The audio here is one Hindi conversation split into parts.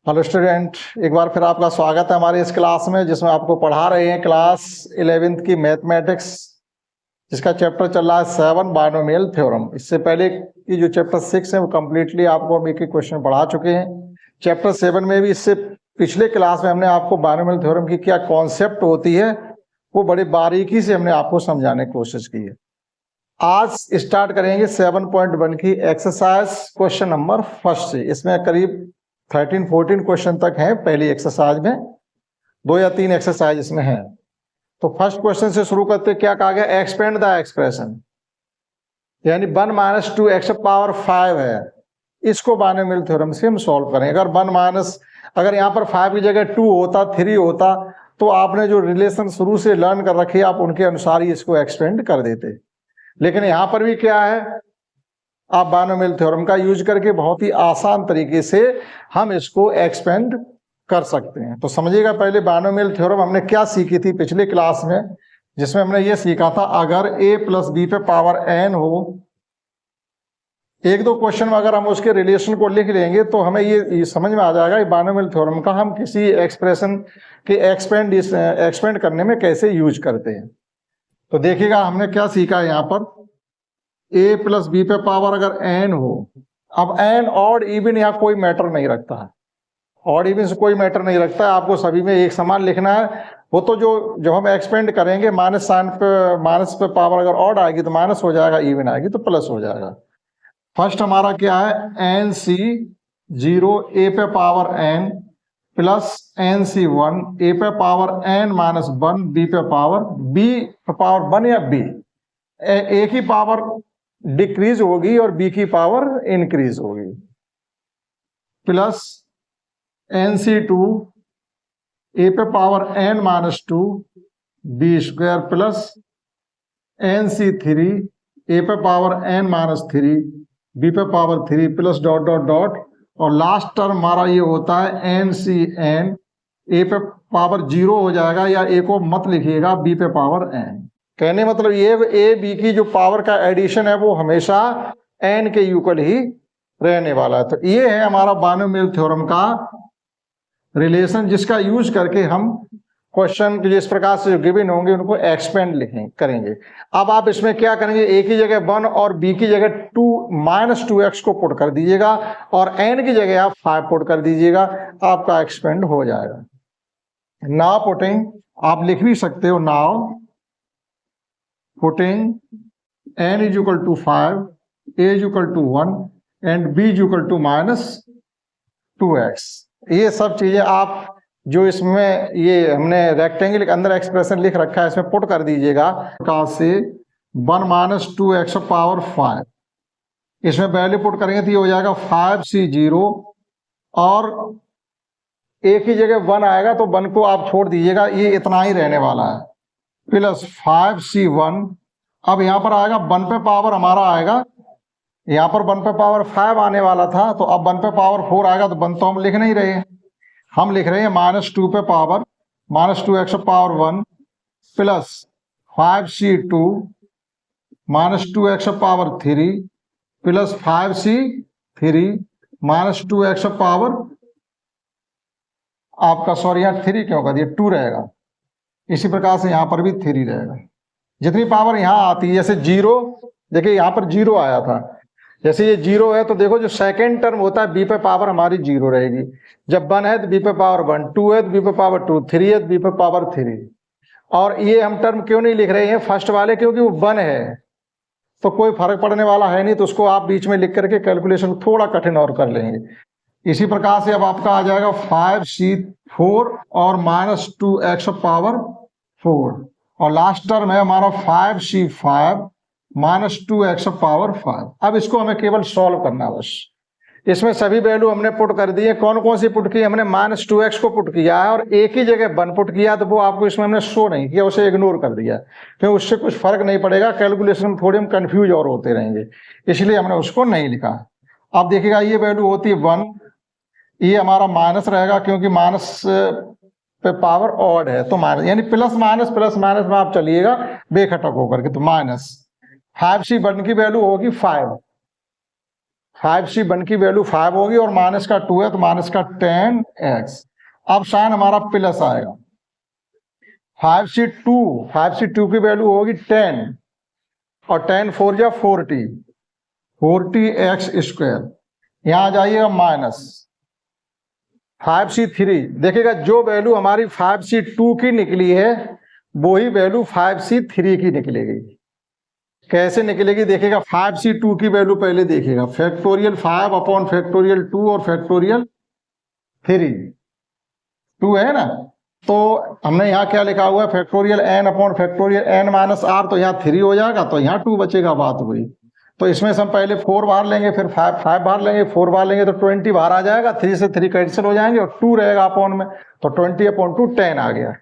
हेलो स्टूडेंट, एक बार फिर आपका स्वागत है हमारी इस क्लास में जिसमें आपको पढ़ा रहे हैं क्लास 11th की मैथमेटिक्स, जिसका चैप्टर चल रहा है 7 बायनोमियल थ्योरम। इससे पहले की जो चैप्टर 6 है वो कम्प्लीटली आपको हम एक एक क्वेश्चन पढ़ा चुके हैं। चैप्टर 7 में भी इससे पिछले क्लास में हमने आपको बायनोमियल थ्योरम की क्या कॉन्सेप्ट होती है वो बड़ी बारीकी से हमने आपको समझाने की कोशिश की है। आज स्टार्ट करेंगे 7.1 की एक्सरसाइज क्वेश्चन नंबर फर्स्ट से। इसमें करीब 13-14 क्वेश्चन तक हैं पहली एक्सरसाइज में, 2 या 3 एक्सरसाइज इसमें हैं। तो फर्स्ट क्वेश्चन से शुरू करते क्या कहा गया, एक्सपेंड द एक्सप्रेशन, यानी 1 - 2 x पावर 5 है, इसको बायनोमियल थ्योरम से हम सॉल्व करें। अगर यहाँ पर 5 की जगह 2 होता, 3 होता, तो आपने जो रिलेशन शुरू से लर्न कर रखी है आप उनके अनुसार ही इसको एक्सपेंड कर देते। लेकिन यहाँ पर भी क्या है, आप बायनोमियल थ्योरम का यूज करके बहुत ही आसान तरीके से हम इसको एक्सपेंड कर सकते हैं। तो समझिएगा, पहले बायनोमियल थ्योरम हमने क्या सीखी थी पिछले क्लास में, जिसमें हमने ये सीखा था अगर a + b पे पावर n हो, एक दो क्वेश्चन में अगर हम उसके रिलेशन को लिख लेंगे तो हमें ये समझ में आ जाएगा बायनोमियल थ्योरम का हम किसी एक्सप्रेशन के एक्सपेंड करने में कैसे यूज करते हैं। तो देखिएगा हमने क्या सीखा है यहाँ पर, a + b पे पावर अगर n हो, अब n ऑड इवन यहाँ कोई मैटर नहीं रखता है, ऑड इवन से कोई मैटर नहीं रखता है, आपको सभी में एक समान लिखना है। वो तो जो हम एक्सपेंड करेंगे माइनस पे पावर अगर ऑड आएगी तो माइनस हो जाएगा, इवन आएगी तो प्लस हो जाएगा। फर्स्ट हमारा क्या है, nc 0 a पे power n plus nc 1 a पे पावर n - 1 b पे पावर 1 या b, a की पावर डिक्रीज होगी और b की पावर इंक्रीज होगी, प्लस nc2 a पे power n - 2 b² plus nc3 a पे पावर n - 3 b पे power 3 plus dot dot dot, और लास्ट टर्म हमारा ये होता है ncn a पे पावर 0 हो जाएगा, या a को मत लिखिएगा, b पे पावर n। कहने मतलब ये a b की जो पावर का एडिशन है वो हमेशा n के इक्वल ही रहने वाला है। तो ये है हमारा बायनोमियल थ्योरम का रिलेशन, जिसका यूज करके हम क्वेश्चन जिस प्रकार से गिवन होंगे उनको एक्सपेंड करेंगे। अब आप इसमें क्या करेंगे, a की जगह 1 और b की जगह 2 - 2x को पुट कर दीजिएगा और n की जगह आप 5 पुट कर दीजिएगा, आपका एक्सपेंड हो जाएगा। नाउ पुटिंग, आप लिख भी सकते हो, now putting n = 5, a = 1 and b = -2x। ये सब चीजें आप जो इसमें ये हमने रेक्टेंगल के अंदर एक्सप्रेशन लिख रखा है इसमें पुट कर दीजिएगा। से 1 - 2x पावर 5, इसमें वैल्यू पुट करेंगे तो ये हो जाएगा 5c 0, और a की जगह 1 आएगा तो 1 को आप छोड़ दीजिएगा, ये इतना ही रहने वाला है, प्लस 5c 1। अब यहाँ पर आएगा 1 पे पावर हमारा आएगा, यहाँ पर 1 पे पावर 5 आने वाला था, तो अब 1 पे पावर 4 आएगा, तो 1 तो हम लिख नहीं रहे हैं, हम लिख रहे हैं -2 पे power -2x power 1 plus 5c2 -2x power 3 plus 5c3 -2x power, आपका सॉरी यहाँ 3 क्यों कर दिया, 2 रहेगा। इसी प्रकार से यहाँ पर भी 3 रहेगा। जितनी पावर यहाँ आती है, जैसे 0, देखिए यहाँ पर 0 आया था, जैसे ये 0 है तो देखो जो सेकंड टर्म होता है b पे पावर हमारी 0 रहेगी, जब 1 है तो b पे पावर 1, 2 है तो b पे पावर 2, 3 है तो b पे पावर 3। और ये हम टर्म क्यों नहीं लिख रहे हैं फर्स्ट वाले, क्योंकि वो 1 है तो कोई फर्क पड़ने वाला है नहीं, तो उसको आप बीच में लिख करके कैलकुलेशन थोड़ा कठिन और कर लेंगे। इसी प्रकार से अब आपका आ जाएगा 5c4 और -2x पावर 4, और लास्ट टर्म है हमारा 5c5 -2x पावर 5। अब इसको हमें केवल सॉल्व करना है बस। इसमें सभी वैल्यू हमने पुट कर दी है। कौन कौन सी पुट की, हमने -2x को पुट किया है और एक ही जगह 1 पुट किया, तो वो आपको इसमें हमने शो नहीं किया, उसे इग्नोर कर दिया, क्योंकि उससे कुछ फर्क नहीं पड़ेगा, कैलकुलेशन में थोड़े हम कंफ्यूज और होते रहेंगे, इसलिए हमने उसको नहीं लिखा। अब देखिएगा ये वैल्यू होती है 1, ये हमारा माइनस रहेगा क्योंकि माइनस पे पावर ऑड है, तो माइनस, यानी प्लस माइनस में आप चलिएगा बेखटक होकर के, तो -5c1 की वैल्यू होगी 5, 5C1 की वैल्यू 5 होगी और माइनस का 2 है तो माइनस का 10x। अब साइन हमारा प्लस आएगा। 5C2 की वैल्यू होगी 10 और 10 4 जा 40, 40x स्क्वायर। यहां आ जाइएगा माइनस 5C3। देखिएगा जो वैल्यू हमारी 5C2 की निकली है वही वैल्यू 5C3 की निकलेगी। कैसे निकलेगी देखिएगा, 5C2 की वैल्यू पहले देखिएगा, फैक्टोरियल 5 अपॉन फैक्टोरियल 2 और फैक्टोरियल 3, 2 है ना। तो हमने यहाँ क्या लिखा हुआ है, factorial n upon factorial n minus r, तो यहाँ 3 हो जाएगा तो यहाँ 2 बचेगा, बात हुई। तो इसमें से हम पहले 4 बाहर लेंगे, फिर 5 बाहर लेंगे, 4 बाहर लेंगे तो 20 बाहर आ जाएगा, 3 से 3 कैंसिल हो जाएंगे और 2 रहेगा अपॉन में, तो 20 अपॉन 2 10 आ गया,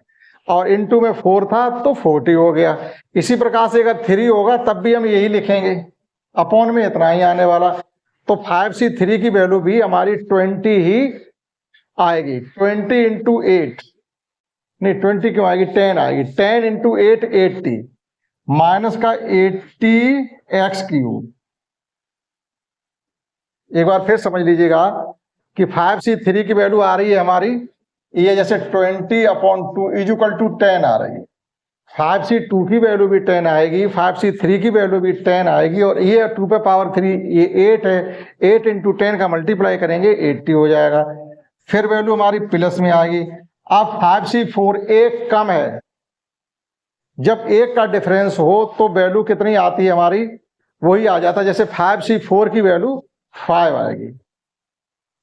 और इनटू में 4 था तो 40 हो गया। इसी प्रकार से अगर 3 होगा तब भी हम यही लिखेंगे, अपॉन में इतना ही आने वाला। तो 5C3 की वैल्यू भी हमारी 20 ही आएगी। 20 इंटू 8 नहीं, 20 क्यों आएगी, 10 आएगी। 10 इंटू 8 80 माइनस का 80x3। एक बार फिर समझ लीजिएगा कि 5C3 की वैल्यू आ रही है हमारी, ये जैसे 20 अपॉन 2 इक्वल टू 10 आ रही है। 5C2 की वैल्यू भी 10 आएगी, 5C3 की वैल्यू भी 10 आएगी, और ये 2 पे पावर 3 ये 8 है, 8 इंटू 10 का मल्टीप्लाई करेंगे 80 हो जाएगा। फिर वैल्यू हमारी प्लस में आएगी। अब 5C4 एक कम है, जब एक का डिफरेंस हो तो वैल्यू कितनी आती है हमारी, वही आ जाता है। जैसे 5C4 की वैल्यू 5 आएगी,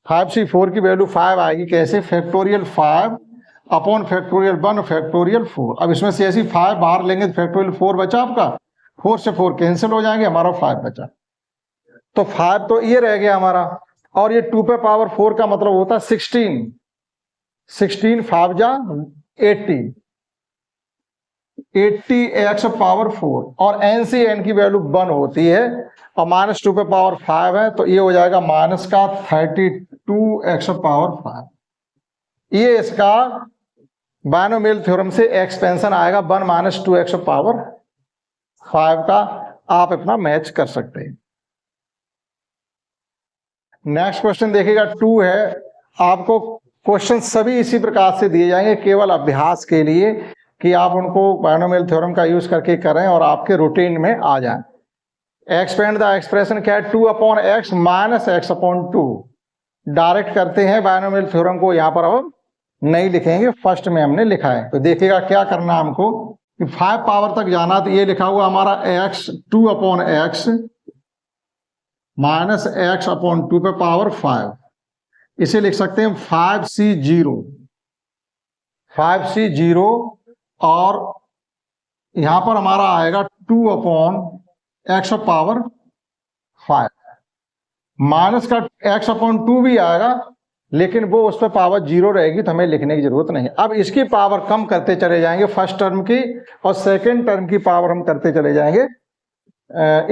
5C4 की वैल्यू 5 आएगी। कैसे, फैक्टोरियल 5 अपॉन फैक्टोरियल 1 फैक्टोरियल 4। अब इसमें से ऐसी 5 बाहर लेंगे तो फैक्टोरियल 4 बचा आपका, 4 से 4 कैंसिल हो जाएंगे, हमारा 5 बचा। तो 5 तो ये रह गया हमारा, और ये 2 पे पावर 4 का मतलब होता है 16, 16 5 जा 80, 80x पावर 4, और n से n की वैल्यू 1 होती है, और माइनस 2 पे पावर 5 है तो ये हो जाएगा माइनस का 32x पावर 5। ये इसका बायनोमियल थ्योरम से एक्सपेंशन आएगा 1 माइनस 2x पावर 5 का। आप अपना मैच कर सकते हैं। नेक्स्ट क्वेश्चन देखिएगा 2 है। आपको क्वेश्चन सभी इसी प्रकार से दिए जाएंगे, केवल अभ्यास के लिए कि आप उनको बायनोमियल थ्योरम का यूज करके करें और आपके रूटीन में आ जाए। एक्सपेंड द एक्सप्रेशन क्या है, 2 upon x minus x upon 2। Direct करते हैं बायनोमियल थ्योरम को, यहाँ पर अब नहीं लिखेंगे, फर्स्ट में हमने लिखा है। तो देखिएगा क्या करना हमको, कि 5 पावर तक जाना, तो ये लिखा हुआ हमारा x 2 upon x minus x upon 2 पे पावर 5। इसे लिख सकते हैं 5C0, और यहां पर हमारा आएगा 2 अपॉन एक्स पावर 5, माइनस का x अपॉन 2 भी आएगा, लेकिन वो उस पर पावर 0 रहेगी तो हमें लिखने की जरूरत नहीं। अब इसकी पावर कम करते चले जाएंगे, फर्स्ट टर्म की और सेकेंड टर्म की पावर हम करते चले जाएंगे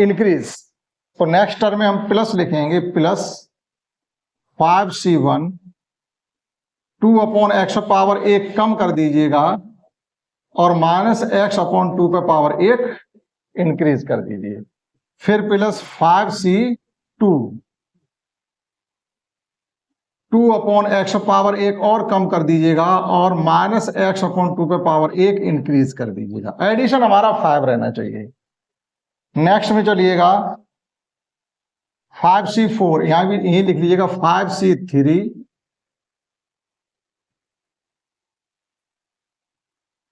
इंक्रीज। तो नेक्स्ट टर्म में हम प्लस लिखेंगे, plus 5C1, 2 upon x power 1 कम कर दीजिएगा, और माइनस एक्स अपॉन 2 पे पावर 1 इंक्रीज कर दीजिए। फिर plus 5C2, 2 upon x power 1 और कम कर दीजिएगा, और माइनस एक्स अपॉन 2 पे पावर 1 इंक्रीज कर दीजिएगा। एडिशन हमारा 5 रहना चाहिए। नेक्स्ट में चलिएगा 5C4, यहां भी यही लिख लीजिएगा 5C3,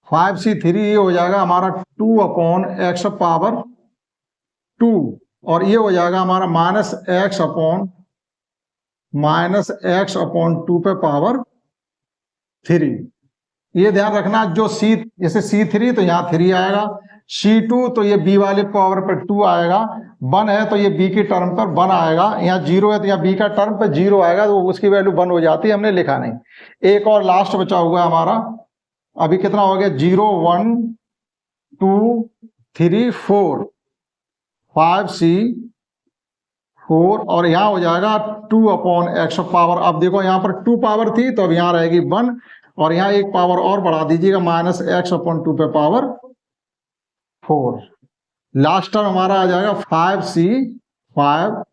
5C3 ये हो जाएगा हमारा 2 अपॉन एक्स पावर 2, और ये हो जाएगा हमारा माइनस एक्स अपॉन 2 पे पावर 3। ये ध्यान रखना, जो C जैसे C3 तो यहाँ 3 आएगा, C2 तो ये B वाले पावर पर 2 आएगा, 1 है तो ये B की टर्म पर 1 आएगा, यहाँ 0 है तो यहाँ B का टर्म पर 0 आएगा, तो उसकी वैल्यू 1 हो जाती है, हमने लिखा नहीं। एक और लास्ट बचा हुआ है हमारा, अभी कितना हो गया, 0 1 2 3 4, 5C4, और यहाँ हो जाएगा 2 अपॉन एक्स पावर। अब देखो यहाँ पर 2 पावर थी तो अब यहाँ रहेगी 1, और यहाँ एक पावर और बढ़ा दीजिएगा, माइनस एक्स अपॉन 2 पे पावर 4। लास्ट टर्म हमारा आ जाएगा 5C5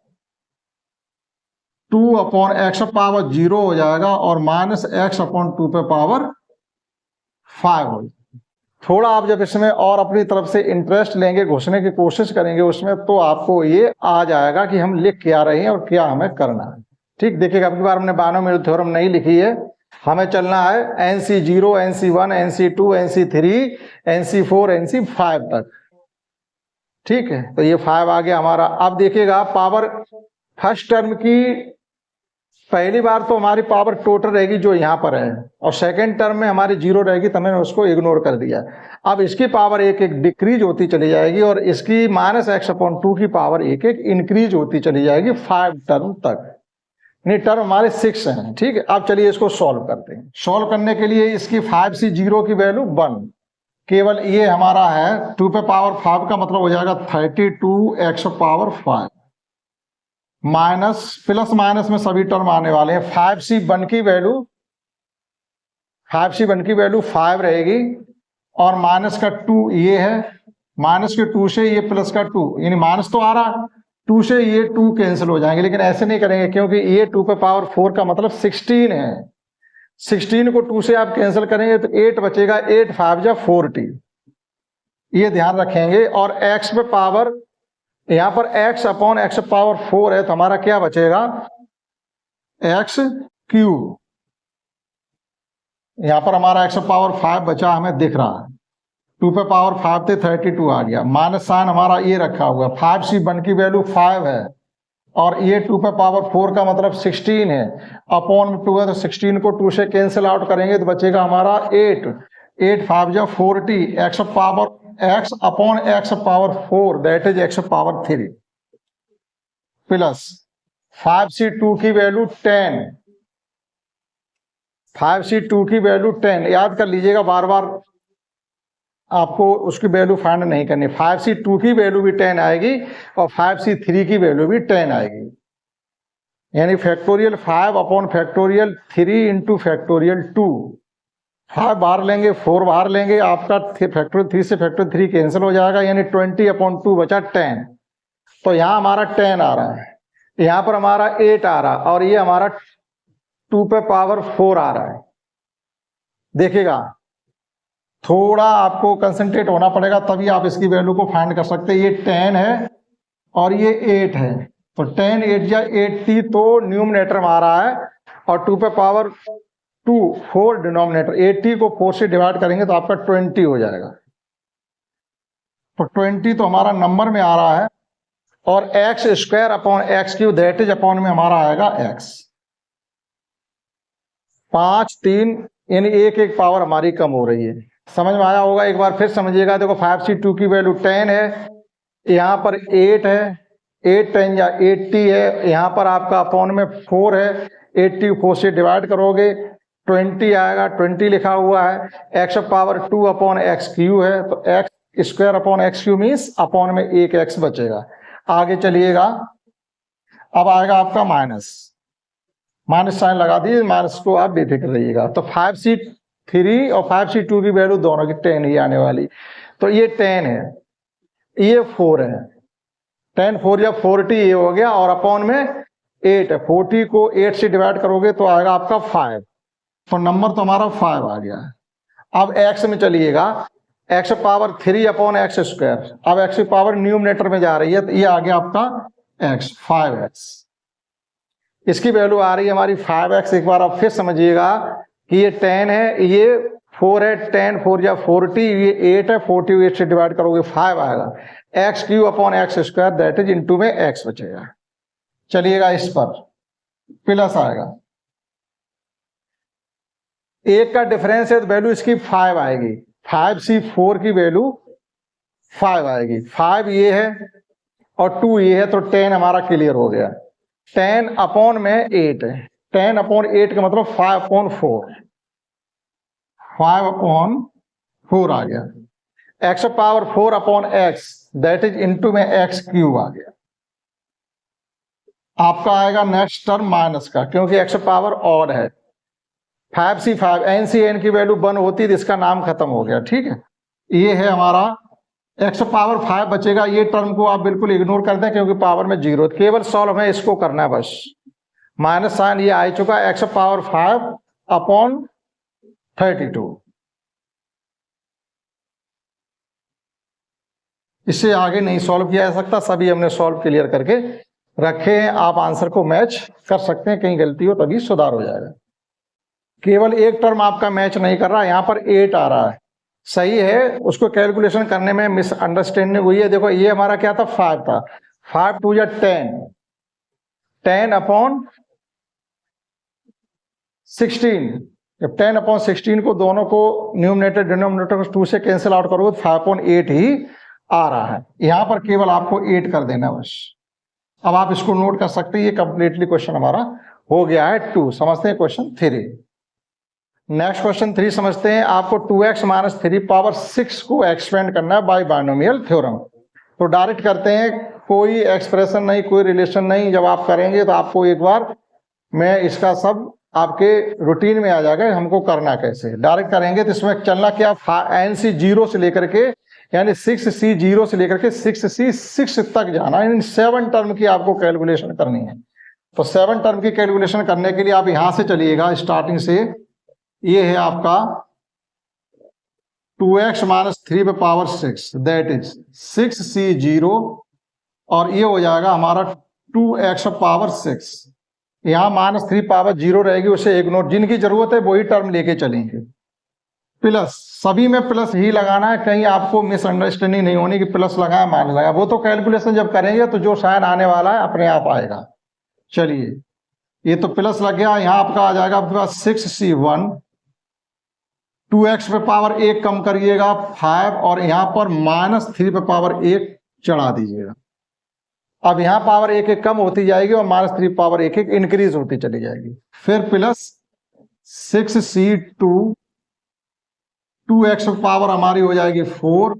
2 अपॉन एक्स पावर 0 हो जाएगा और माइनस एक्स अपॉन 2 पे पावर 5 हो जाएगा। थोड़ा आप जब इसमें और अपनी तरफ से इंटरेस्ट लेंगे, घुसने की कोशिश करेंगे उसमें, तो आपको ये आ जाएगा कि हम लिख क्या रहे हैं और क्या हमें करना है। ठीक, देखिएगा अब की बार हमने बायनोमियल थ्योरम नहीं लिखी है, हमें चलना है NC0, NC1, NC2, NC3, NC4, NC5 तक। ठीक है, तो ये 5 आ गया हमारा। अब देखिएगा पावर फर्स्ट टर्म की पहली बार तो हमारी पावर टोटल रहेगी जो यहाँ पर है, और सेकेंड टर्म में हमारी 0 रहेगी, तो मैंने उसको इग्नोर कर दिया। अब इसकी पावर एक एक डिक्रीज होती चली जाएगी और इसकी माइनस एक्स अपॉन 2 की पावर एक एक इंक्रीज होती चली जाएगी 5 टर्म तक। नहीं, टर्म हमारे 6 हैं। ठीक है, अब चलिए इसको सॉल्व करते हैं। सॉल्व करने के लिए इसकी 5 से 0 की वैल्यू 1, केवल ये हमारा है 2 पे पावर 5 का मतलब हो जाएगा 32x power 5 minus plus minus में सभी टर्म आने वाले हैं। 5C1 की वैल्यू 5 रहेगी और माइनस का 2 ये है, माइनस के 2 से ये प्लस का 2, यानी माइनस तो आ रहा, 2 से ये 2 कैंसिल हो जाएंगे, लेकिन ऐसे नहीं करेंगे क्योंकि ये 2 पे पावर 4 का मतलब 16 है। 16 को 2 से आप कैंसिल करेंगे तो 8 बचेगा, 8 5 जा 40, ये ध्यान रखेंगे। और x पे पावर, यहां पर x अपॉन एक्स पावर 4 है, तो हमारा क्या बचेगा, x क्यूब। यहां पर हमारा x पावर 5 बचा, हमें दिख रहा है 2 पे पावर 5 थे 32 आ गया, माइनस साइन हमारा ये रखा हुआ। 5C1 की वैल्यू 5 है और ये 2 पे पावर 4 का मतलब 16 है, अपॉन में 2 है तो 16 को 2 से कैंसिल आउट करेंगे तो बचेगा हमारा 8, 8 5 जा 40, x power x upon x power 4 that is x power 3 plus 5C2 की वैल्यू 10, 5C2 की वैल्यू 10, याद कर लीजिएगा, बार बार आपको उसकी वैल्यू फाइंड नहीं करनी। 5C2 की वैल्यू भी 10 आएगी और 5C3 की वैल्यू भी 10 आएगी, यानी factorial 5 upon factorial 3 into factorial 2। 5 बाहर लेंगे, 4 बाहर लेंगे, आपका फैक्टोरियल 3 से फैक्टोरियल 3 कैंसिल हो जाएगा, यानी 20 अपॉन 2 बचा 10। तो यहाँ हमारा 10 आ रहा है, यहाँ पर हमारा 8 आ रहा है और ये हमारा 2 पे पावर 4 आ रहा है। देखिएगा थोड़ा आपको कंसंट्रेट होना पड़ेगा, तभी आप इसकी वैल्यू को फाइंड कर सकते हैं। ये 10 है और ये 8 है, तो 10 8 या 80 तो न्यूमरेटर में आ रहा है और 2 पे पावर 2 4 डिनोमिनेटर। 80 को 4 से डिवाइड करेंगे तो आपका 20 हो जाएगा, तो 20 तो हमारा नंबर में आ रहा है और x square upon x cube that is upon में हमारा आएगा एक्स। 5 3 यानी एक एक पावर हमारी कम हो रही है। समझ में आया होगा, एक बार फिर समझिएगा। देखो 5C2 की वैल्यू 10 है, यहाँ पर 8 है, 8 10 या 80 है, यहाँ पर आपका अपॉन में 4 है, 80 4 से डिवाइड करोगे 20 आएगा, 20 लिखा हुआ है। X power 2 upon x Q है, तो x square upon x Q means upon में एक एक्स बचेगा। आगे चलिएगा, अब आएगा आपका माइनस, माइनस साइन लगा दीजिए, माइनस को आप बेफिक्र रहिएगा। तो 5C3 और 5C2 की वैल्यू दोनों की 10 ही आने वाली, तो ये 10 है, ये 4 है, 10 4 या 40 ये हो गया और अपॉन में 8 है। 40 को 8 से डिवाइड करोगे तो आएगा आपका 5, तो नंबर तो हमारा 5 आ गया। अब x में चलिएगा, x power 3 upon x square, अब x पावर न्यूमरेटर में जा रही है, तो ये आ गया आपका x 5x। इसकी वैल्यू आ रही है हमारी 5x। एक बार आप फिर समझिएगा कि ये 10 है, ये 4 है, 10 4 या 40, ये 8 है, 40 8 से डिवाइड करोगे 5 आएगा। X Q upon x square that is into में x बचेगा। चलिएगा इस पर प्लस आएगा, एक का डिफरेंस है तो वैल्यू इसकी 5 आएगी। 5C4 की वैल्यू 5 आएगी, 5 ये है और 2 ये है, तो 10 हमारा क्लियर हो गया। 10 अपॉन में 8 है, 10 अपॉन 8 का मतलब 5 अपॉन 4, 5 अपॉन 4 आ गया। X power 4 upon x that is into में एक्स क्यूब आ गया। आपका आएगा नेक्स्ट टर्म माइनस का, क्योंकि एक्स पावर ऑड है। 5C5 NCN की वैल्यू 1 होती है तो इसका नाम खत्म हो गया। ठीक है, ये है हमारा एक्स पावर 5 बचेगा। ये टर्म को आप बिल्कुल इग्नोर कर दें क्योंकि पावर में 0, केवल सॉल्व हमें इसको करना है बस। माइनस साइन ये आ चुका, एक्स पावर 5 अपॉन 32। इससे आगे नहीं सॉल्व किया जा सकता, सभी हमने सॉल्व क्लियर करके रखे हैं। आप आंसर को मैच कर सकते हैं, कहीं गलती हो तभी सुधार हो जाएगा। केवल एक टर्म आपका मैच नहीं कर रहा, यहां पर 8 आ रहा है, सही है, उसको कैलकुलेशन करने में मिसअंडरस्टैंडिंग हुई है। देखो ये हमारा क्या था, 5 था, 5 2 या 10 अपॉन 16। जब 10 अपॉन 16 को दोनों को न्यूमरेटर डिनोमिनेटर को 2 से कैंसिल आउट करोगे तो 5/8 ही आ रहा है। यहां पर केवल आपको 8 कर देना बस। अब आप इसको नोट कर सकते हैं, ये कंप्लीटली क्वेश्चन हमारा हो गया है 2। समझते हैं क्वेश्चन 3। नेक्स्ट क्वेश्चन 3 समझते हैं। आपको 2x - 3 पावर 6 को एक्सपेंड करना है बाय बाइनोमियल थ्योरम। तो डायरेक्ट करते हैं, कोई एक्सप्रेशन नहीं, कोई रिलेशन नहीं। जब आप करेंगे तो आपको एक बार मैं इसका सब आपके रूटीन में आ जाएगा, हमको करना कैसे। डायरेक्ट करेंगे तो इसमें चलना क्या, NC 0 से लेकर के यानी 6C 0 से लेकर के 6C 6 तक जाना, इन 7 टर्म की आपको कैलकुलेशन करनी है। तो 7 टर्म की कैलकुलेशन करने के लिए आप यहां से चलिएगा स्टार्टिंग से। ये है आपका 2x - 3 पे पावर 6, दैट इज 6C 0, और ये हो जाएगा हमारा 2x पावर 6। यहां -3 पावर 0 रहेगी, उसे इग्नोर, जिनकी जरूरत है वही टर्म लेके चलेंगे। प्लस, सभी में प्लस ही लगाना है, कहीं आपको मिसअंडरस्टैंडिंग नहीं होनी कि प्लस लगाया मान लगा, वो तो कैलकुलेशन जब करेंगे तो जो साइन आने वाला है अपने आप आएगा। चलिए, ये तो प्लस लग गया, यहां आपका आ जाएगा आपके पास 6C1, 2x पे पावर 1 कम करिएगा 5, और यहां पर -3 पे पावर 1 चढ़ा दीजिएगा। अब यहां पावर 1 कम होती जाएगी और -3 पावर 1 इंक्रीज होती चली जाएगी। फिर प्लस 6C2, 2x पे पावर हमारी हो जाएगी 4,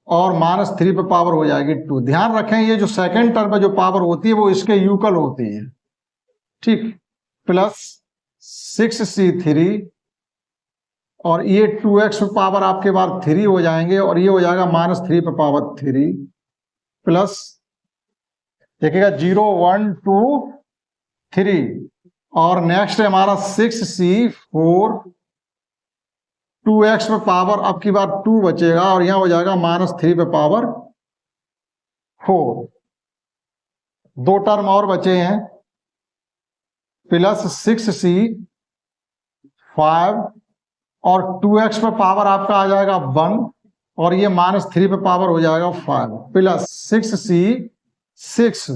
और -3 पे पावर हो जाएगी 2। ध्यान रखें, ये जो सेकंड टर्म में जो पावर होती है वो इसके यूकल होती है, ठीक। प्लस 6C3, और ये 2x पे पावर आपके बाद 3 हो जाएंगे, और ये हो जाएगा -3 पे पावर 3, प्लस देखिएगा 0 1 2 3, और नेक्स्ट है हमारा 6C4, 2x पे पावर अब की बार 2 बचेगा, और यहां हो जाएगा -3 पे पावर 4। 2 टर्म और बचे हैं, प्लस 6C5, और 2x पे पावर आपका आ जाएगा 1, और ये -3 पे पावर हो जाएगा 5, प्लस 6C6,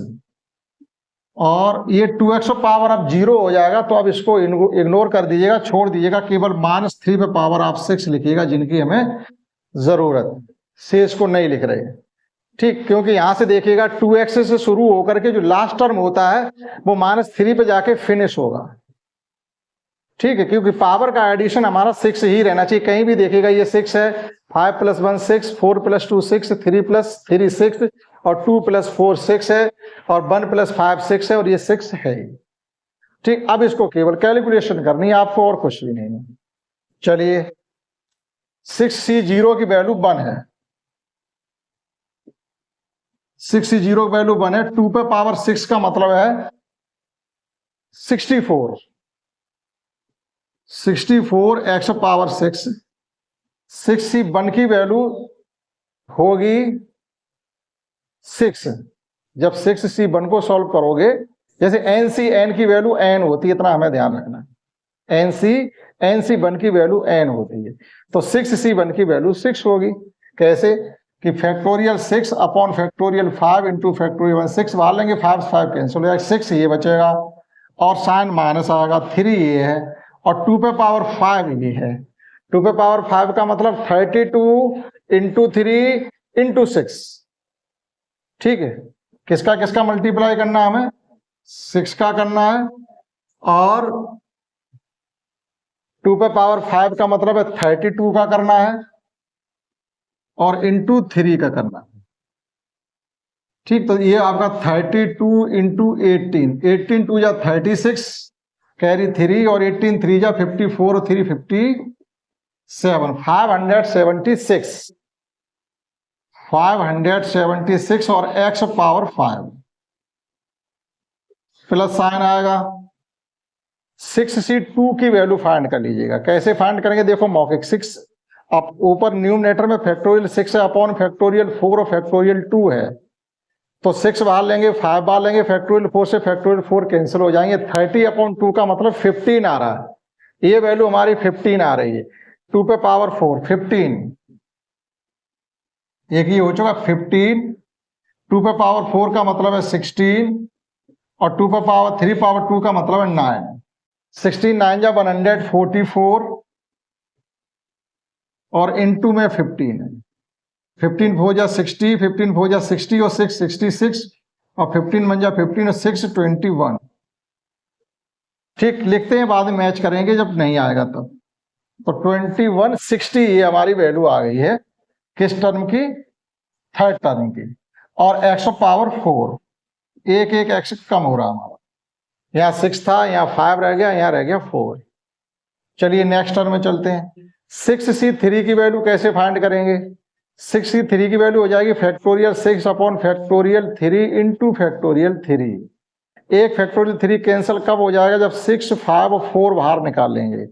और ये 2x पे पावर अब 0 हो जाएगा, तो अब इसको इग्नोर कर दीजिएगा, छोड़ दीजिएगा, केवल -3 पे पावर आप 6 लिखिएगा, जिनकी हमें जरूरत, शेष को नहीं लिख रहे, ठीक। क्योंकि यहां से देखिएगा 2x से शुरू होकर के जो लास्ट टर्म होता है वो -3 पे जाके फिनिश होगा, ठीक है। क्योंकि पावर का एडिशन हमारा 6 ही रहना चाहिए, कहीं भी देखिएगा ये 6 है, 5 + 1 6, 4 + 2 6, 3 + 3 6, और 2 + 4 6 है, और 1 + 5 6 है, और ये 6 है, ठीक। अब इसको केवल कैलकुलेशन करनी है आपको, और कुछ भी नहीं। चलिए, 6C 0 की वैल्यू 1 है, 6C 0 की वैल्यू 1 है। 2 पे पावर 6 का मतलब है 64, 64 x पावर 6, 6C1 की वैल्यू होगी 6। जब 6C1 को सॉल्व करोगे, जैसे NC की वैल्यू n होती है, इतना हमें ध्यान रखना, NC1 की वैल्यू n होती है, तो 6C1 की वैल्यू 6 होगी। कैसे कि factorial 6 upon factorial 5 into factorial 6 बाहर लेंगे, 5 कैंसिल हो जाएगा, 6 ये बचेगा, और साइन माइनस आएगा, 3 ये है, और 2 पे पावर 5 ये है। 2 पे पावर 5 का मतलब 32 इंटू 3 इंटू 6, ठीक है। किसका किसका मल्टीप्लाई करना है हमें, 6 का करना है, और 2 पे पावर 5 का मतलब है 32 का करना है, और इंटू 3 का करना है, ठीक। तो ये आपका 32 इंटू 18, 18 2 जा 36, कैरी 3, और 18 3 जा 54, 3 57, 576, और x पावर 5 प्लस साइन आएगा, 6C2 की वैल्यू फाइंड कर लीजिएगा। कैसे फाइंड करेंगे, देखो मौखिक 6 अब ऊपर न्यूमरेटर में फैक्टोरियल 6 है अपॉन फैक्टोरियल 4 और फैक्टोरियल 2 है, तो 6 बाहर लेंगे 5 बाहर लेंगे, फैक्टोरियल 4 से फैक्टोरियल 4 कैंसिल हो जाएंगे। 30/2 का मतलब 15 आ रहा है, ये वैल्यू हमारी 15 आ रही है। 2 पे पावर 4 15, एक ही हो चुका 15। 2 पे पावर 4 का मतलब है 16 और 2 पे पावर 3 पावर 2 का मतलब है 9। 16 9 जा 144 और इनटू में 15 है। 15 4 जा 60, 15 4 जा 60 और 6 66 और 15 1 जा 15 और 6 21। ठीक, लिखते हैं, बाद में मैच करेंगे जब नहीं आएगा तब। तो 2160 ये हमारी वैल्यू आ गई है किस टर्म की, थर्ड टर्म की। और x पावर 4, एक एक x कम हो रहा हमारा, यहाँ 6 था, यहाँ 5 रह गया, यहाँ रह गया 4। चलिए नेक्स्ट टर्म में चलते हैं। 6C3 की वैल्यू कैसे फाइंड करेंगे, 6C3 की वैल्यू हो जाएगी factorial 6 upon factorial 3 into factorial 3। एक फैक्टोरियल 3 कैंसिल कब हो जाएगा, जब 6 5 और 4 बाहर निकाल लेंगे,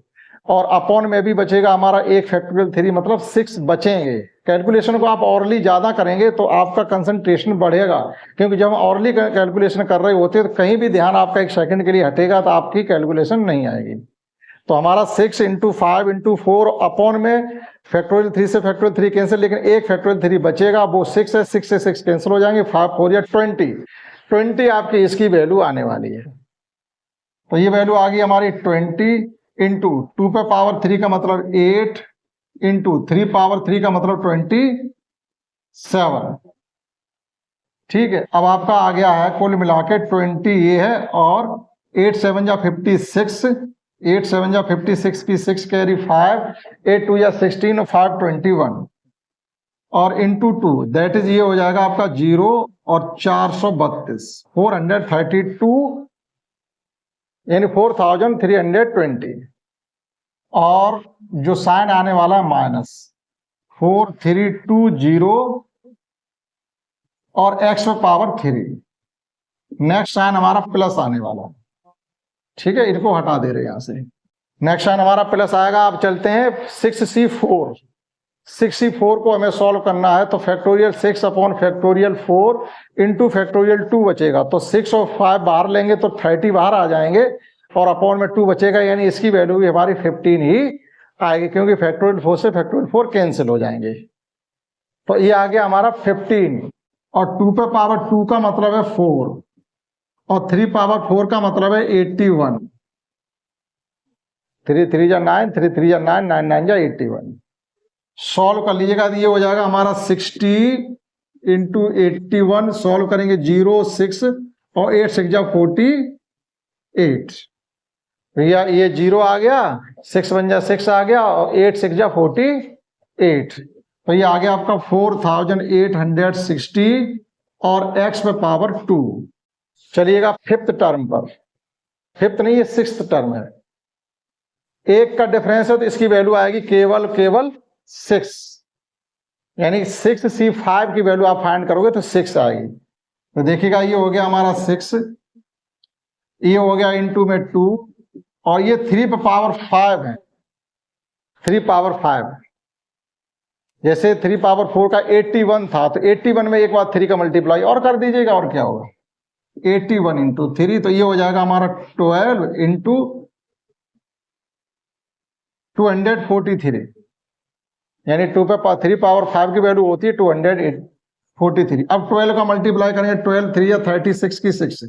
और अपॉन में भी बचेगा हमारा एक फैक्टोरियल 3 मतलब 6 बचेंगे। कैलकुलेशन को आप ऑरली ज्यादा करेंगे तो आपका कंसंट्रेशन बढ़ेगा, क्योंकि जब हम ऑरली कैलकुलेशन कर रहे होते हैं तो कहीं भी ध्यान आपका एक सेकंड के लिए हटेगा तो आपकी कैलकुलेशन नहीं आएगी। तो हमारा 6 इंटू 5 इंटू 4 अपॉन में फैक्टोरियल 3 से फैक्टोरियल 3 कैंसिल, लेकिन एक फैक्टोरियल 3 बचेगा, वो 6 है, 6 से 6 कैंसिल हो जाएंगे, 5 4 या 20 आपकी इसकी वैल्यू आने वाली है। तो ये वैल्यू आ गई हमारी 20 इंटू 2 पे पावर 3 का मतलब 8 इंटू 3 पावर 3 का मतलब 27। ठीक है, अब आपका आ गया है कुल मिला के 20 ये है, और 8 7 जा 56, 8 7 जा 56 की 6 कैरी 5, 8 2 जा 16 और 5 21 और इंटू 2 दैट इज ये हो जाएगा आपका 0 और 432 432 यानी 4320। और जो साइन आने वाला है माइनस 4320 और x पे पावर 3। नेक्स्ट साइन हमारा प्लस आने वाला है, ठीक है, इनको हटा दे रहे हैं यहां से। नेक्स्ट साइन हमारा प्लस आएगा। अब चलते हैं 6C4। 6C4 को हमें सॉल्व करना है, तो factorial 6 upon factorial 4 into factorial 2 बचेगा, तो 6 और 5 बाहर लेंगे तो 30 बाहर आ जाएंगे और अपॉन में 2 बचेगा, यानी इसकी वैल्यू भी हमारी 15 ही आएगी, क्योंकि फैक्टोरियल 4 से फैक्टोरियल 4 कैंसिल हो जाएंगे। तो ये आ गया हमारा 15, और 2 पे पावर 2 का मतलब है 4 और 3 पावर 4 का मतलब है 81। 3 3 जा 9, 3 3 जा 9, 9 9 जा 81। सॉल्व कर लीजिएगा तो ये हो जाएगा हमारा 60 इंटू 81। सॉल्व करेंगे 0 6 और 8 6 जा 48। भैया ये 0 आ गया, 6 1 जा 6 आ गया और 8 6 जा 48, तो ये आ गया आपका 4860 और x पे पावर 2। चलिएगा फिफ्थ टर्म पर, फिफ्थ नहीं ये सिक्स्थ टर्म है। एक का डिफरेंस है तो इसकी वैल्यू आएगी केवल 6, यानी 6C5 की वैल्यू आप फाइंड करोगे तो 6 आएगी। तो देखिएगा ये हो गया हमारा 6, ये हो गया इंटू में 2 और ये 3 पे पावर 5 है, 3 पावर 5। जैसे 3 पावर 4 का 81 था तो 81 में एक बार 3 का मल्टीप्लाई और कर दीजिएगा, और क्या होगा 81 इंटू 3, तो ये हो जाएगा हमारा 12 इंटू 243, यानी 2 पे 3 पावर 5 की वैल्यू होती है 243। अब 12 का मल्टीप्लाई करेंगे, 12 3 या 36 की 6।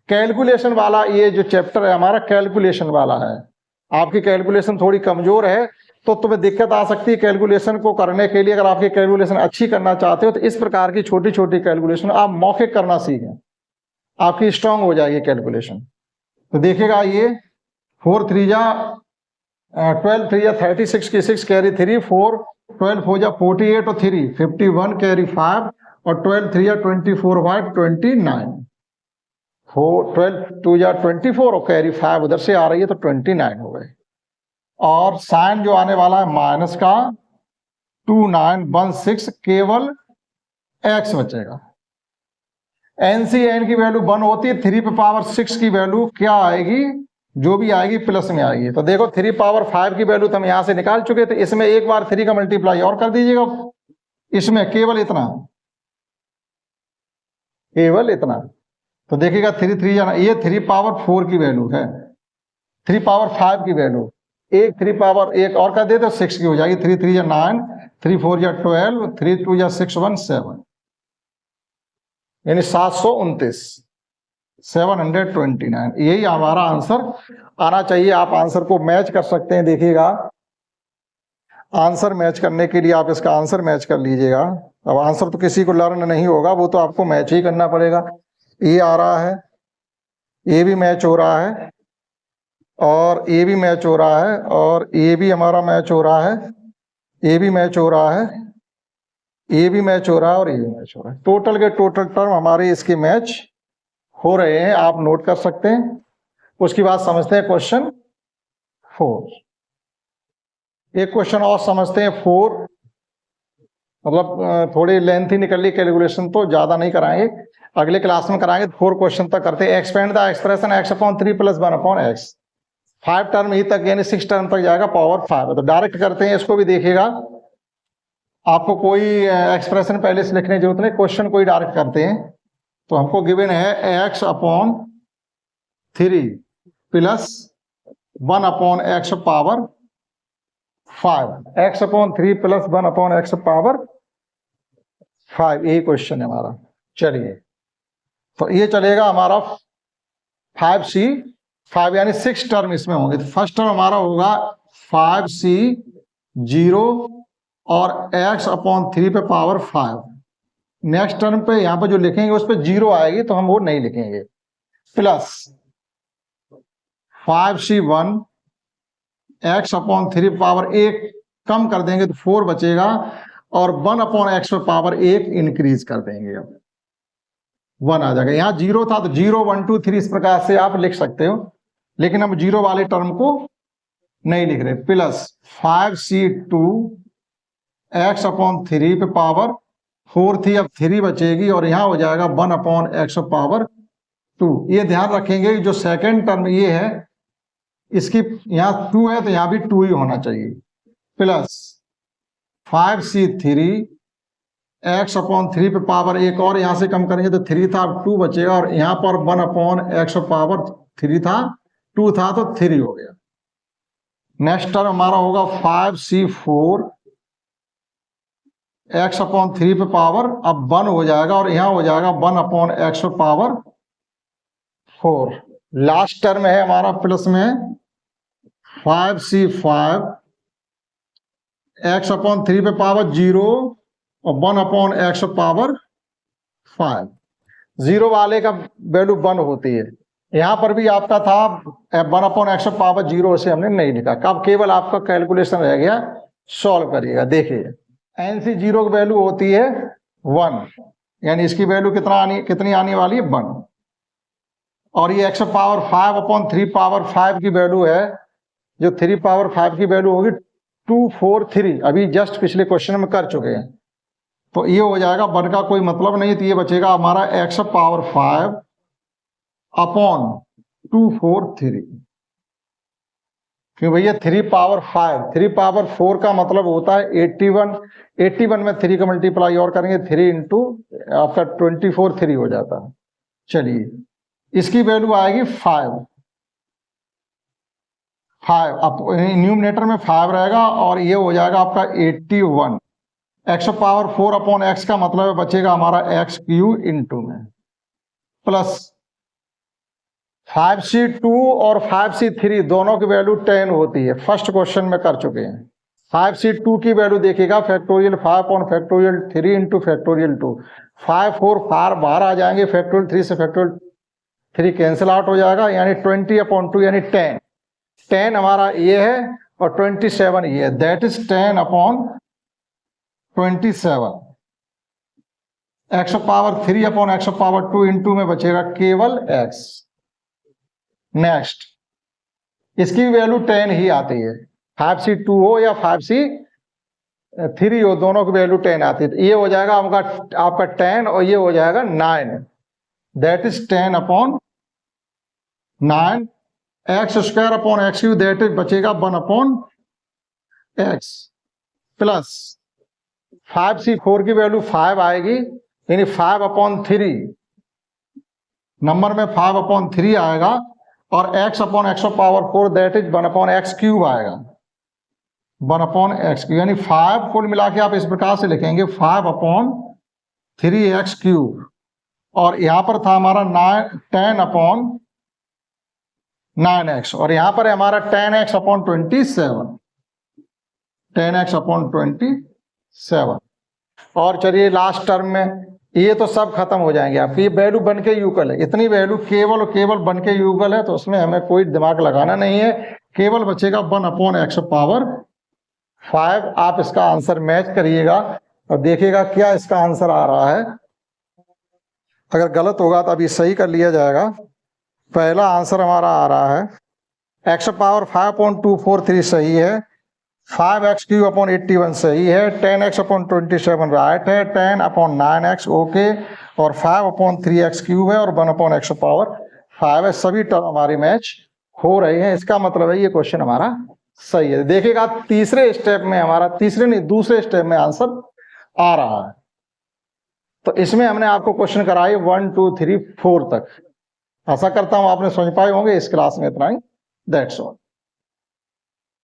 कैलकुलेशन वाला ये जो चैप्टर है हमारा कैलकुलेशन वाला है। आपकी कैलकुलेशन थोड़ी कमजोर है तो तुम्हें दिक्कत आ सकती है कैलकुलेशन को करने के लिए। अगर आपकी कैलकुलेशन अच्छी करना चाहते हो तो इस प्रकार की छोटी छोटी कैलकुलेशन आप मौखिक करना सीखें, आपकी स्ट्रांग हो जाएगी कैलकुलेशन। तो देखिएगा ये 4 3 जा 12 3 या 36 की 6 कैरी 3, 4 12 4 जा 48 और 3 51 कैरी 5 और 12 3 या 24 5 29, 4 12 2 जा 24 और कैरी 5 उधर से आ रही है तो 29 हो गए। और साइन जो आने वाला है माइनस का 2916, केवल x बचेगा। NCN की वैल्यू 1 होती है, 3 पे पावर 6 की वैल्यू क्या आएगी जो भी आएगी प्लस में आएगी। तो देखो 3 पावर 5 की वैल्यू तो हम यहां से निकाल चुके थे, इसमें एक बार 3 का मल्टीप्लाई और कर दीजिएगा, इसमें केवल इतना, केवल इतना। तो देखिएगा 3 3 ये 3 पावर 4 की वैल्यू है, 3 पावर 5 की वैल्यू, एक 3 पावर एक और कर दे तो 6 की हो जाएगी। 3 3 9, 3 4 12, 3 2 6 1 7, यानी 729, 729। यही हमारा आंसर आना चाहिए। आप आंसर को मैच कर सकते हैं। देखिएगा आंसर मैच करने के लिए आप इसका आंसर मैच कर लीजिएगा। अब आंसर तो किसी को लर्न नहीं होगा, वो तो आपको मैच ही करना पड़ेगा। ये आ रहा है, ये भी मैच हो रहा है, और ये भी मैच हो रहा है, और ये भी हमारा मैच हो रहा है, ये भी मैच हो रहा है, ये भी मैच हो रहा है, और ये भी मैच हो रहा है। टोटल के टोटल टर्म हमारे इसके मैच हो रहे हैं, आप नोट कर सकते हैं। उसके बाद समझते हैं क्वेश्चन 4। एक क्वेश्चन और समझते हैं 4, मतलब थोड़ी लेंथी निकल ली कैलकुलेशन, तो ज्यादा नहीं कराएंगे, अगले क्लास में कराएंगे। 4 क्वेश्चन तक करते हैं। Expand the expression x/3 + 1/x, 5 term ही तक यानी 6 टर्म तक जाएगा, पावर 5। तो डायरेक्ट करते हैं इसको भी। देखिएगा आपको कोई एक्सप्रेशन पहले से लिखने की जरूरत नहीं, क्वेश्चन कोई डायरेक्ट करते हैं। तो हमको गिवन है x/3 + 1/x power 5, x/3 + 1/x power 5, यही क्वेश्चन है हमारा। चलिए, तो ये चलेगा हमारा 5c, 5 यानी 6 टर्म इसमें होंगे। तो फर्स्ट टर्म हमारा होगा 5c 0 और x/3 पे पावर 5। नेक्स्ट टर्म पे यहां पर जो लिखेंगे उस पर 0 आएगी, तो हम वो नहीं लिखेंगे। प्लस 5c1 x/3 पावर 1 कम कर देंगे तो 4 बचेगा, और 1/x पे पावर 1 इंक्रीज कर देंगे, अब 1 आ जाएगा। यहाँ 0 था तो 0 1 2 3 इस प्रकार से आप लिख सकते हो, लेकिन हम 0 वाले टर्म को नहीं लिख रहे। प्लस 5c2 x/3 पे पावर 4 थी, अब 3 बचेगी, और यहां हो जाएगा 1/x पावर 2। ये ध्यान रखेंगे जो सेकेंड टर्म ये है, इसकी यहाँ 2 है तो यहाँ भी 2 ही होना चाहिए। प्लस 5c3 x/3 पे पावर 1 और यहां से कम करेंगे तो 3 था, अब 2 बचेगा, और यहां पर 1/x पावर 3 था, 2 था तो 3 हो गया। नेक्स्ट टर्म हमारा होगा 5c4 x/3 पे पावर अब 1 हो जाएगा, और यहां हो जाएगा 1/x पावर 4। लास्ट टर्म है हमारा प्लस में 5c5 x/3 पे पावर 0 और 1/x पावर 5। 0 वाले का वैल्यू 1 होती है। यहां पर भी आपका था 1/x पावर 0, से हमने नहीं लिखा। कब केवल आपका कैलकुलेशन रह गया, सॉल्व करिएगा। देखिए NC0 की वैल्यू होती है 1, यानी इसकी वैल्यू कितनी आने वाली है, 1। और ये x पावर 5/3 पावर 5 की वैल्यू है, जो 3 पावर 5 की वैल्यू होगी 2 4 3, अभी जस्ट पिछले क्वेश्चन में कर चुके हैं। तो ये हो जाएगा 1 का कोई मतलब नहीं, तो ये बचेगा हमारा x पावर 5/2 4 3, क्यों भैया 3 पावर 5, 3 पावर 4 का मतलब होता है 81। 81 में 3 का मल्टीप्लाई और करेंगे, 3 इंटू आपका 24 3 हो जाता है। चलिए, इसकी वैल्यू आएगी 5। अब न्यूमरेटर में 5 रहेगा, और ये हो जाएगा आपका 81। x पावर 4/x का मतलब बचेगा हमारा x³ इंटू में, प्लस 5c2 और 5c3 दोनों की वैल्यू 10 होती है, फर्स्ट क्वेश्चन में कर चुके हैं। 5c2 की वैल्यू देखिएगा फैक्टोरियल 5/3 इंटू फैक्टोरियल 2, 5 4 4 बाहर आ जाएंगे, फैक्टोरियल 3 से फैक्टोरियल 3 कैंसिल आउट हो जाएगा, यानी 20/2 यानी 10। 10 हमारा ये है और 27 ये है, that is 10/27। x power 3/x power 2 into में बचेगा केवल x। नेक्स्ट, इसकी वैल्यू 10 ही आती है, 5c2 हो या 5c3 हो, दोनों की वैल्यू 10 आती है। तो ये हो जाएगा आपका 10 और ये हो जाएगा 9, that is 10/9 x square upon x cube that is बचेगा 1 अपॉन एक्स प्लस 5c4 की वैल्यू 5 आएगी, यानी 5 अपॉन 3 नंबर में 5 अपॉन 3 आएगा, और x upon x power 4 that is 1 upon x cube आएगा, 1 अपॉन एक्स क्यूब, यानी 5 कुल मिला के आप इस प्रकार से लिखेंगे 5 अपॉन 3x क्यूब, और यहां पर था हमारा 10 अपॉन 9x, और यहां पर है हमारा 10x अपॉन 27, 10x अपॉन 27। और चलिए लास्ट टर्म में ये तो सब खत्म हो जाएंगे आपकी, ये वैल्यू बन के यूगल है, इतनी वैल्यू केवल और केवल बन के यूगल है, तो उसमें हमें कोई दिमाग लगाना नहीं है, केवल बचेगा 1 अपॉन एक्स पावर 5। आप इसका आंसर मैच करिएगा और देखिएगा क्या इसका आंसर आ रहा है। अगर गलत होगा तो अभी सही कर लिया जाएगा। पहला आंसर हमारा आ रहा है एक्स पावर 5.243 सही है, 5x क्यूब अपॉन 81 सही है, 10x अपॉन 27 राइट है, 10 अपॉन 9x ओके, और 5 अपॉन 3x क्यूब है, और 1 अपॉन एक्स पावर 5 है। सभी टर्म हमारी मैच हो रही है, इसका मतलब है ये क्वेश्चन हमारा सही है। देखिएगा तीसरे स्टेप में हमारा, तीसरे नहीं दूसरे स्टेप में आंसर आ रहा है। तो इसमें हमने आपको क्वेश्चन कराई 1 2 3 4 तक। आशा करता हूं आपने समझ पाए होंगे। इस क्लास में इतना ही, दैट्स ऑल।